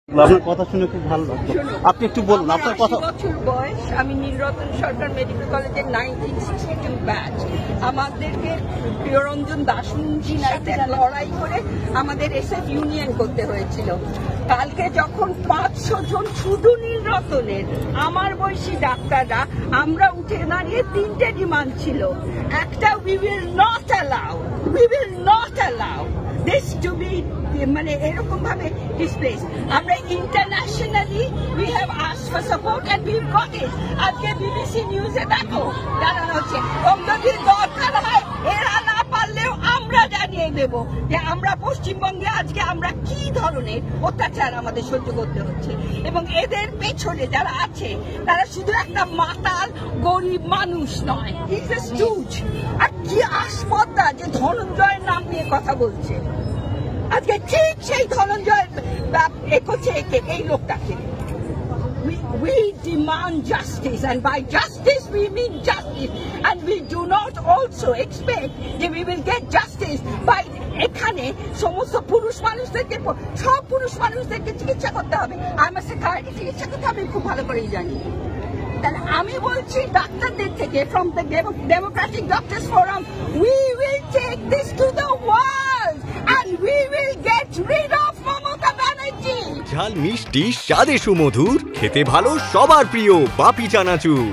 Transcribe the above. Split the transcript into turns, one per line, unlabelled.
আপনার কথা শুনে খুব ভালো লাগলো। আপনি একটু বলুন আপনার কথা।
80 বছর বয়স, আমি নীলরতন সরকার মেডিকেল কলেজের 1962 ব্যাচ। আমাদেরকে প্রিয়রঞ্জন দাশমুন্সির সাথে লড়াই করে আমাদের এসএফ ইউনিয়ন করতে হয়েছিল। কালকে যখন 500 জন শুধু নীলরতনের আমার বয়সী ডাক্তাররা আমরা উঠে দাঁড়িয়ে 3টে ডিমান্ড ছিল। একটা, we will not allow this to be মানে এরকম ভাবে ডিসপ্লেস। আমরা internationally we have asked for support and we've got it। আজকে বিবিসি নিউজে দেখো জানানো হচ্ছে যদি দরকার হয় এরা না পারলেও আমরা জানিয়ে দেব যে আমরা পশ্চিমবঙ্গে আজকে আমরা কি ধরনের অত্যাচার আমাদের সহ্য করতে হচ্ছে, এবং এদের পেছনে যারা আছে তারা শুধু একটা মাতাল গরিব মানুষ নয়, হি ইজ আ স্টুজ। আর কি আস্পর্ধা যে ধনঞ্জয়ের নাম নিয়ে কথা বলছে। আজকে ঠিক সেই ধনঞ্জয় করছে এই লোকটাকে। We demand justice, and by justice we mean justice, and we do not also expect that we will get justice by এখানে সমস্ত পুরুষ মানুষদেরকে, সব পুরুষ মানুষদেরকে চিকিৎসা করতে হবে। আমার সাইকিয়াট্রিস্ট চিকিৎসা করতে হবে, খুব ভালো করেই জানি। তাহলে আমি বলছি ডাক্তারদের থেকে, from the Democratic Doctors Forum, we will take this to the world and we will get rid of Mamata Banerjee।
ঝাল মিষ্টি স্বাদে সুমধুর, খেতে ভালো সবার প্রিয় বাপি চানাচুর।